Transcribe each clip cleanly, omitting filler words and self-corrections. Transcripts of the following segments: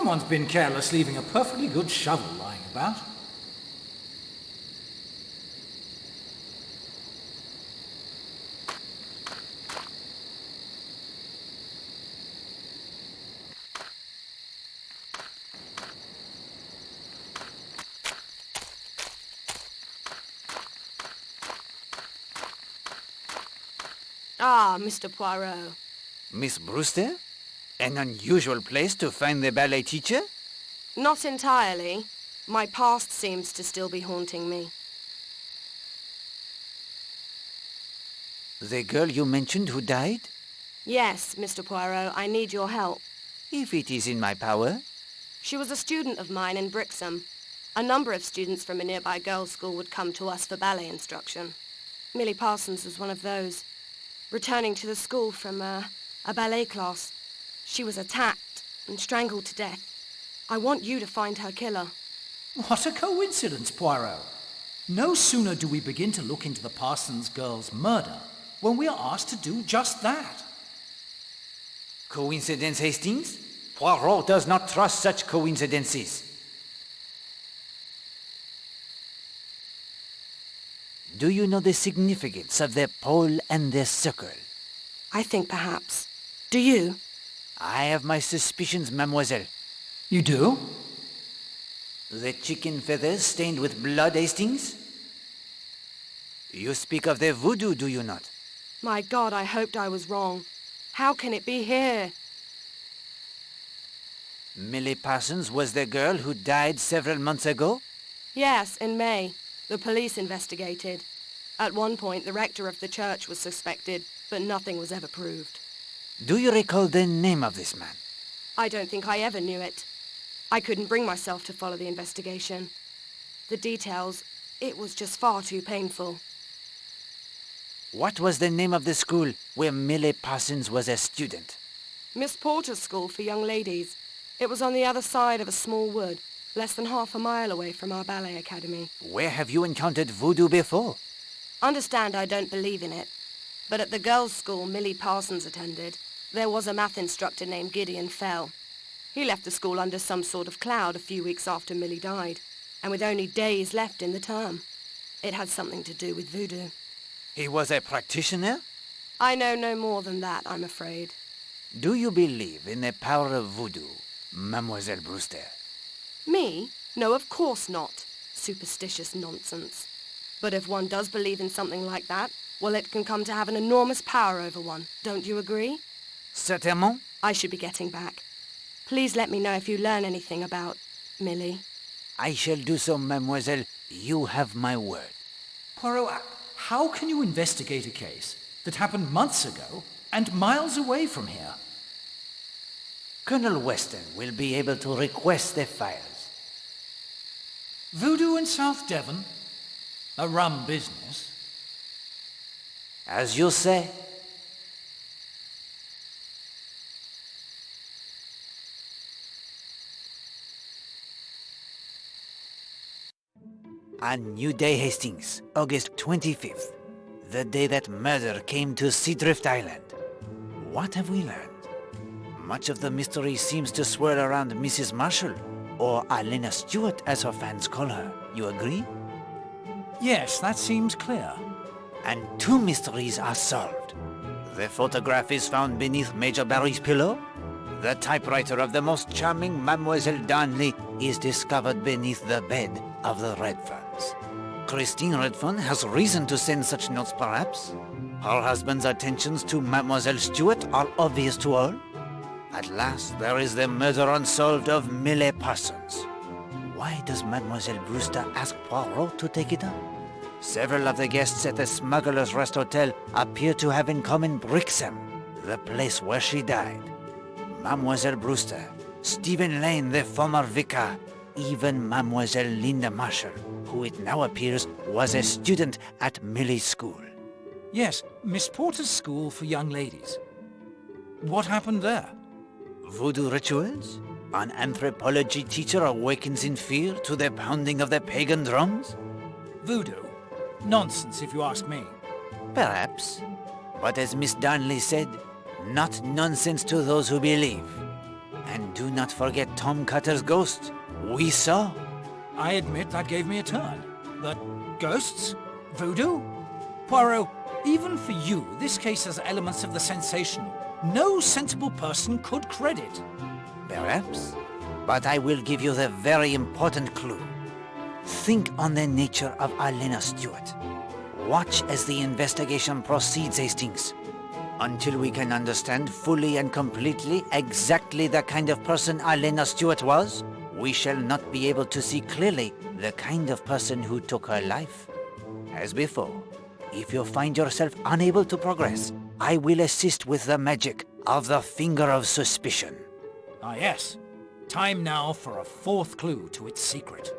Someone's been careless leaving a perfectly good shovel lying about. Ah, Mr. Poirot. Miss Brewster? An unusual place to find the ballet teacher? Not entirely. My past seems to still be haunting me. The girl you mentioned who died? Yes, Mr. Poirot, I need your help. If it is in my power. She was a student of mine in Brixham. A number of students from a nearby girls' school would come to us for ballet instruction. Millie Parsons was one of those. Returning to the school from a ballet class, she was attacked and strangled to death. I want you to find her killer. What a coincidence, Poirot. No sooner do we begin to look into the Parsons girl's murder when we are asked to do just that. Coincidence, Hastings? Poirot does not trust such coincidences. Do you know the significance of the pole and the circle? I think perhaps. Do you? I have my suspicions, mademoiselle. You do? The chicken feathers stained with blood, Hastings? You speak of the voodoo, do you not? My God, I hoped I was wrong. How can it be here? Millie Parsons was the girl who died several months ago? Yes, in May. The police investigated. At one point, the rector of the church was suspected, but nothing was ever proved. Do you recall the name of this man? I don't think I ever knew it. I couldn't bring myself to follow the investigation. The details, it was just far too painful. What was the name of the school where Millie Parsons was a student? Miss Porter's School for Young Ladies. It was on the other side of a small wood, less than half a mile away from our ballet academy. Where have you encountered voodoo before? Understand I don't believe in it, but at the girls' school Millie Parsons attended, there was a math instructor named Gideon Fell. He left the school under some sort of cloud a few weeks after Millie died, and with only days left in the term. It had something to do with voodoo. He was a practitioner? I know no more than that, I'm afraid. Do you believe in the power of voodoo, Mademoiselle Brewster? Me? No, of course not. Superstitious nonsense. But if one does believe in something like that, well, it can come to have an enormous power over one. Don't you agree? Certainement. I should be getting back. Please let me know if you learn anything about Millie. I shall do so, mademoiselle. You have my word. Poirot, how can you investigate a case that happened months ago and miles away from here? Colonel Weston will be able to request the files. Voodoo in South Devon? A rum business. As you say. A new day, Hastings, August 25th, the day that murder came to Seadrift Island. What have we learned? Much of the mystery seems to swirl around Mrs. Marshall, or Alena Stewart as her fans call her. You agree? Yes, that seems clear. And two mysteries are solved. The photograph is found beneath Major Barry's pillow. The typewriter of the most charming Mademoiselle Darnley is discovered beneath the bed of the Redferns. Christine Redfern has reason to send such notes, perhaps. Her husband's attentions to Mademoiselle Stewart are obvious to all. At last, there is the murder unsolved of Millie Parsons. Why does Mademoiselle Brewster ask Poirot to take it up? Several of the guests at the Smuggler's Rest Hotel appear to have in common Brixham, the place where she died. Mademoiselle Brewster, Stephen Lane, the former vicar, even Mademoiselle Linda Marshall, who it now appears was a student at Millie's school. Yes, Miss Porter's School for Young Ladies. What happened there? Voodoo rituals? An anthropology teacher awakens in fear to the pounding of the pagan drums? Voodoo? Nonsense, if you ask me. Perhaps. But as Miss Darnley said, not nonsense to those who believe. And do not forget Tom Cutter's ghost. We saw. I admit that gave me a turn. But ghosts? Voodoo? Poirot, even for you, this case has elements of the sensational. No sensible person could credit. Perhaps. But I will give you the very important clue. Think on the nature of Alena Stewart. Watch as the investigation proceeds, Hastings. Until we can understand fully and completely exactly the kind of person Alena Stewart was, we shall not be able to see clearly the kind of person who took her life. As before, if you find yourself unable to progress, I will assist with the magic of the Finger of Suspicion. Ah yes. Time now for a fourth clue to its secret.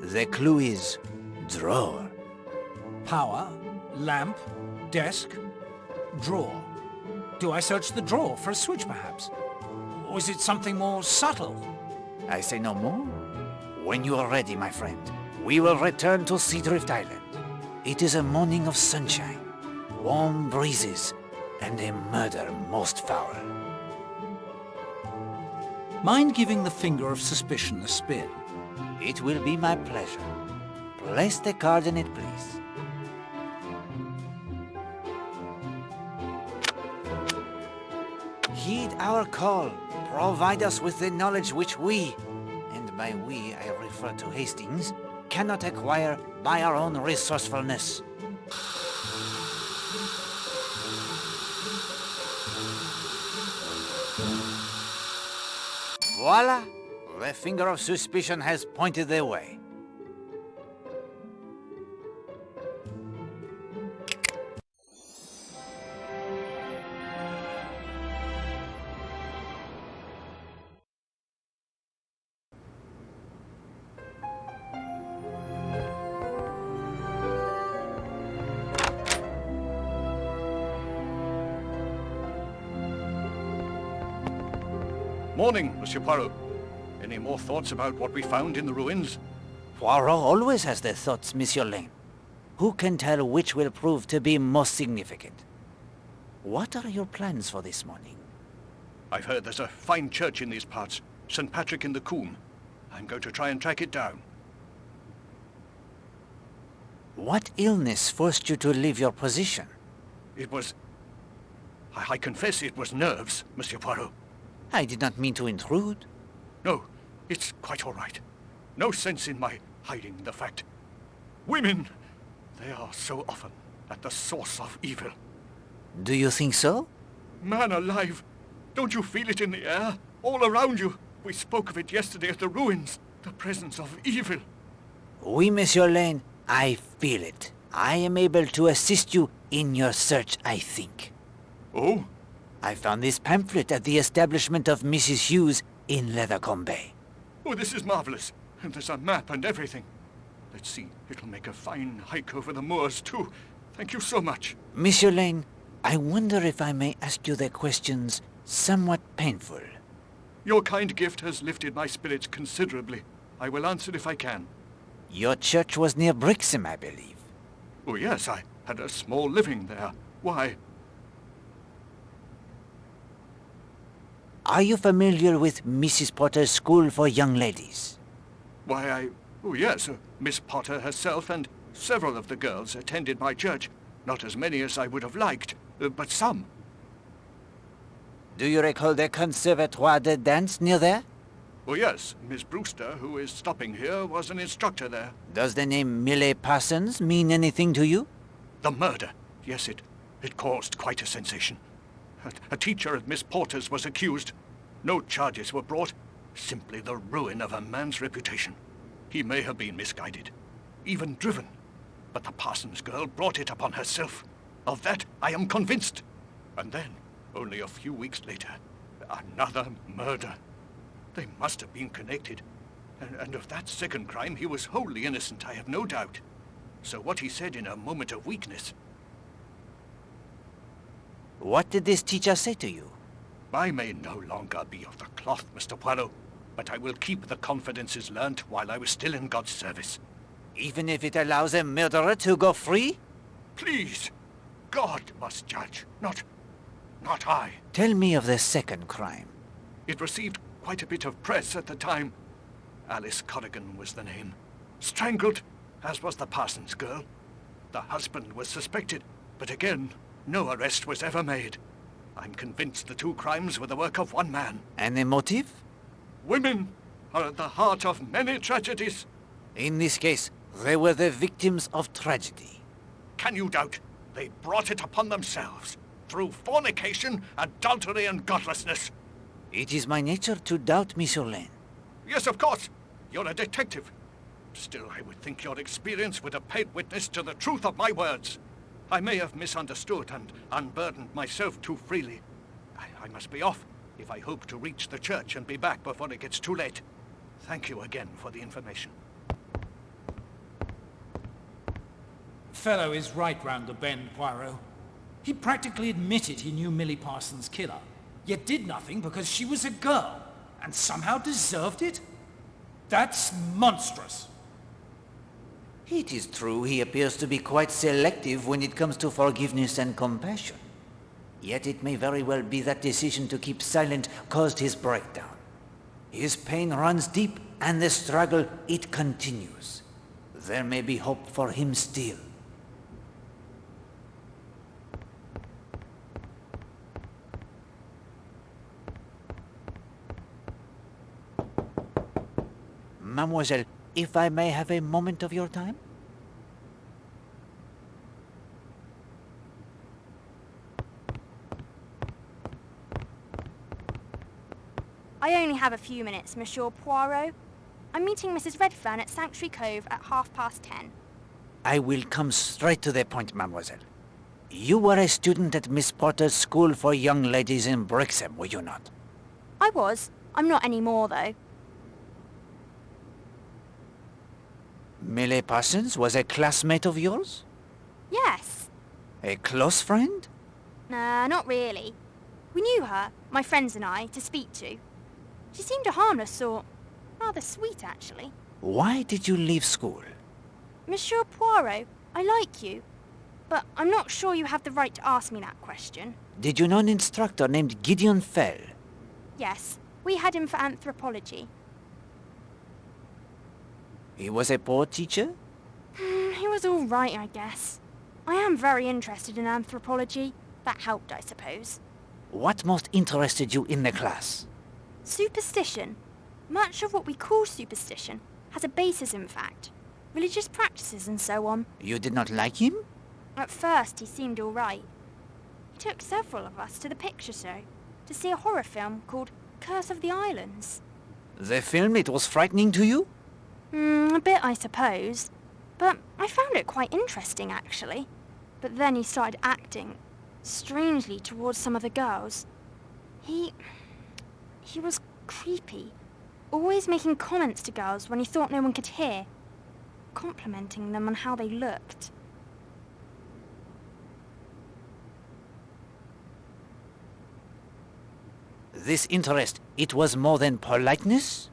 The clue is drawer. Power, lamp, desk, drawer. Do I search the drawer for a switch, perhaps? Or is it something more subtle? I say no more. When you are ready, my friend, we will return to Seadrift Island. It is a morning of sunshine, warm breezes, and a murder most foul. Mind giving the Finger of Suspicion a spin? It will be my pleasure. Place the card in it, please. Heed our call. Provide us with the knowledge which we, and by we I refer to Hastings, cannot acquire by our own resourcefulness. Voila! The Finger of Suspicion has pointed their way. Morning, Monsieur Poirot. Any more thoughts about what we found in the ruins? Poirot always has their thoughts, Monsieur Lane. Who can tell which will prove to be most significant? What are your plans for this morning? I've heard there's a fine church in these parts, St. Patrick in the Coombe. I'm going to try and track it down. What illness forced you to leave your position? It was... I confess it was nerves, Monsieur Poirot. I did not mean to intrude. No, it's quite all right. No sense in my hiding the fact. Women, they are so often at the source of evil. Do you think so? Man alive, don't you feel it in the air? All around you. We spoke of it yesterday at the ruins. The presence of evil. Oui, Monsieur Lane, I feel it. I am able to assist you in your search, I think. Oh? I found this pamphlet at the establishment of Mrs. Hughes in Leathercombe Bay. Oh, this is marvelous. And there's a map and everything. Let's see, it'll make a fine hike over the moors, too. Thank you so much. Monsieur Lane, I wonder if I may ask you the questions somewhat painful. Your kind gift has lifted my spirits considerably. I will answer if I can. Your church was near Brixham, I believe. Oh, yes, I had a small living there. Why? Are you familiar with Mrs. Potter's School for Young Ladies? Why, oh, yes, Miss Potter herself and several of the girls attended my church. Not as many as I would have liked, but some. Do you recall the Conservatoire de Dance near there? Oh, yes, Miss Brewster, who is stopping here, was an instructor there. Does the name Millie Parsons mean anything to you? The murder. Yes, it caused quite a sensation. A teacher at Miss Porter's was accused. No charges were brought. Simply the ruin of a man's reputation. He may have been misguided, even driven. But the Parsons girl brought it upon herself. Of that I am convinced. And then, only a few weeks later, another murder. They must have been connected. And of that second crime he was wholly innocent, I have no doubt. So what he said in a moment of weakness... What did this teacher say to you? I may no longer be of the cloth, Mr. Poirot, but I will keep the confidences learnt while I was still in God's service. Even if it allows a murderer to go free? Please! God must judge, not I. Tell me of the second crime. It received quite a bit of press at the time. Alice Corrigan was the name. Strangled, as was the Parsons girl. The husband was suspected, but again, no arrest was ever made. I'm convinced the two crimes were the work of one man. And the motive? Women are at the heart of many tragedies. In this case, they were the victims of tragedy. Can you doubt? They brought it upon themselves, through fornication, adultery, and godlessness. It is my nature to doubt, Monsieur Lane. Yes, of course. You're a detective. Still, I would think your experience would have paid witness to the truth of my words. I may have misunderstood and unburdened myself too freely. I must be off if I hope to reach the church and be back before it gets too late. Thank you again for the information. Fellow is right round the bend, Poirot. He practically admitted he knew Millie Parsons' killer, yet did nothing because she was a girl, and somehow deserved it? That's monstrous. It is true he appears to be quite selective when it comes to forgiveness and compassion. Yet it may very well be that decision to keep silent caused his breakdown. His pain runs deep, and the struggle, it continues. There may be hope for him still. Mademoiselle, if I may have a moment of your time? I only have a few minutes, Monsieur Poirot. I'm meeting Mrs. Redfern at Sanctuary Cove at 10:30. I will come straight to the point, mademoiselle. You were a student at Miss Porter's School for Young Ladies in Brixham, were you not? I was. I'm not anymore, though. Millie Parsons was a classmate of yours? Yes. A close friend? Nah, not really. We knew her, my friends and I, to speak to. She seemed a harmless sort. Rather sweet, actually. Why did you leave school? Monsieur Poirot, I like you. But I'm not sure you have the right to ask me that question. Did you know an instructor named Gideon Fell? Yes, we had him for anthropology. He was a poor teacher? He was all right, I guess. I am very interested in anthropology. That helped, I suppose. What most interested you in the class? Superstition. Much of what we call superstition has a basis in fact. Religious practices and so on. You did not like him? At first, he seemed all right. He took several of us to the picture show to see a horror film called Curse of the Islands. The film, it was frightening to you? A bit, I suppose. But I found it quite interesting, actually. But then he started acting strangely towards some of the girls. He was creepy. Always making comments to girls when he thought no one could hear. Complimenting them on how they looked. This interest, it was more than politeness?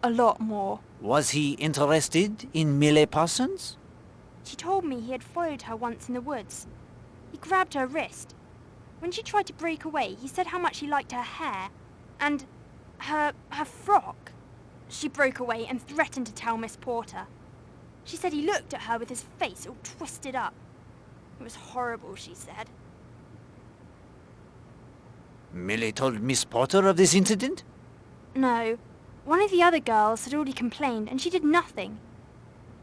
A lot more. Was he interested in Millie Parsons? She told me he had followed her once in the woods. He grabbed her wrist. When she tried to break away, he said how much he liked her hair. And her frock. She broke away and threatened to tell Miss Porter. She said he looked at her with his face all twisted up. It was horrible, she said. Millie told Miss Porter of this incident? No. One of the other girls had already complained, and she did nothing.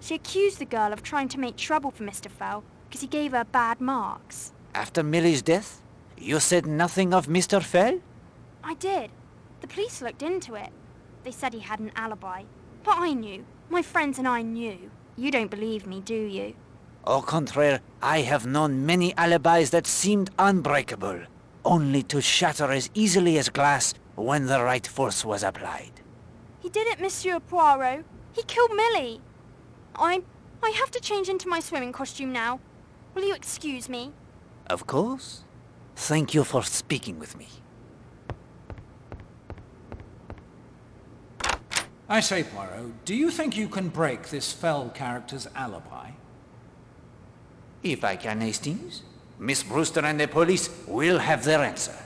She accused the girl of trying to make trouble for Mr. Fell because he gave her bad marks. After Millie's death, you said nothing of Mr. Fell? I did. The police looked into it. They said he had an alibi. But I knew. My friends and I knew. You don't believe me, do you? Au contraire, I have known many alibis that seemed unbreakable, only to shatter as easily as glass when the right force was applied. He did it, Monsieur Poirot. He killed Millie. I have to change into my swimming costume now. Will you excuse me? Of course. Thank you for speaking with me. I say, Poirot, do you think you can break this Fell character's alibi? If I can, Hastings, Miss Brewster and the police will have their answer.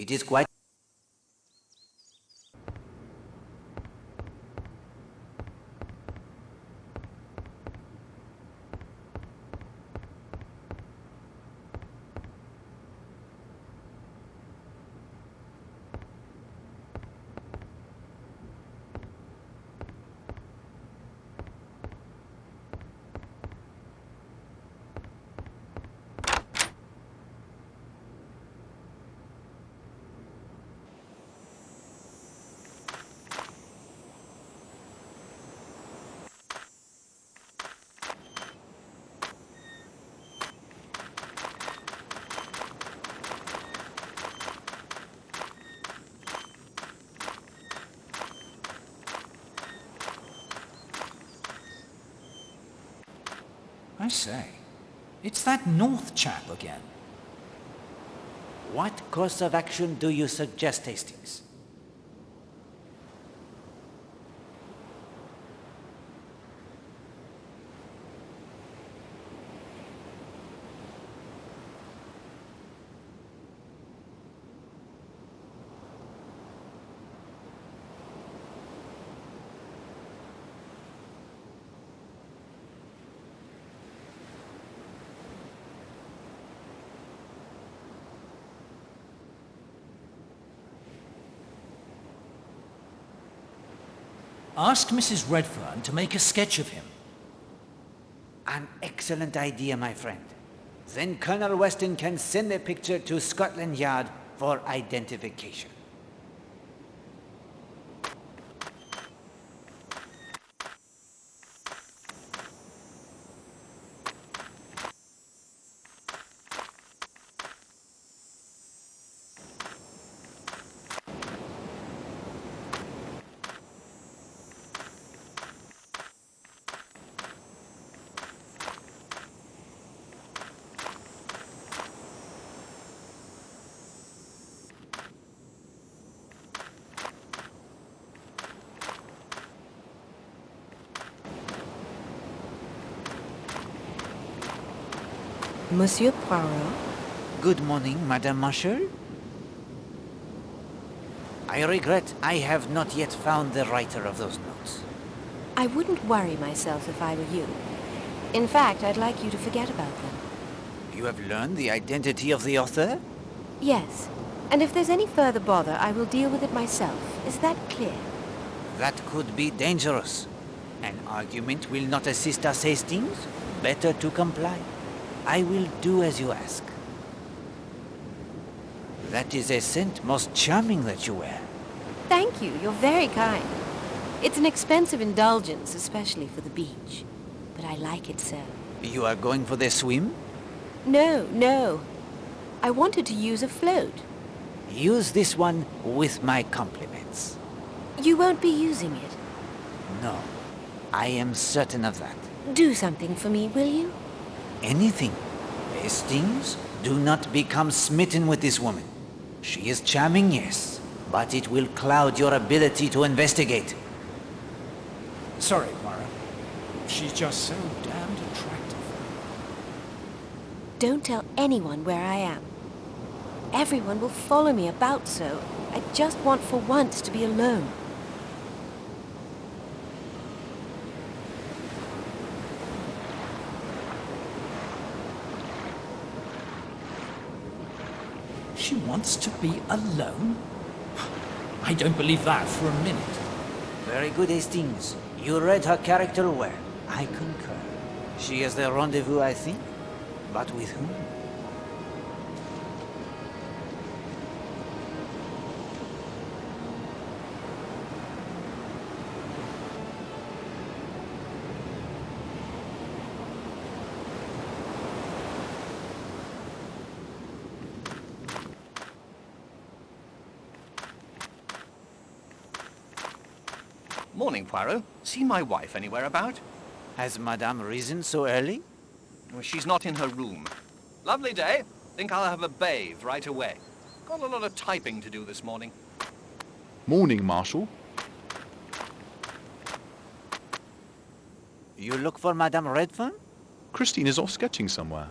It is quite... I say, it's that North chap again. What course of action do you suggest, Hastings? Ask Mrs. Redfern to make a sketch of him. An excellent idea, my friend. Then Colonel Weston can send a picture to Scotland Yard for identification. Monsieur Poirot? Good morning, Madame Marshall. I regret I have not yet found the writer of those notes. I wouldn't worry myself if I were you. In fact, I'd like you to forget about them. You have learned the identity of the author? Yes. And if there's any further bother, I will deal with it myself. Is that clear? That could be dangerous. An argument will not assist us, Hastings. Better to comply. I will do as you ask. That is a scent most charming that you wear. Thank you. You're very kind. It's an expensive indulgence, especially for the beach. But I like it so. You are going for the swim? No, no. I wanted to use a float. Use this one with my compliments. You won't be using it. No, I am certain of that. Do something for me, will you? Anything. Hastings, do not become smitten with this woman. She is charming, yes, but it will cloud your ability to investigate. Sorry, Poirot. She's just so damned attractive. Don't tell anyone where I am. Everyone will follow me about so. I just want for once to be alone. She wants to be alone? I don't believe that for a minute. Very good, Hastings. You read her character well. I concur. She is the rendezvous, I think. But with whom? Morning, Poirot. Seen my wife anywhere about? Has Madame risen so early? Well, she's not in her room. Lovely day. Think I'll have a bathe right away. Got a lot of typing to do this morning. Morning, Marshal. You look for Madame Redfern? Christine is off sketching somewhere.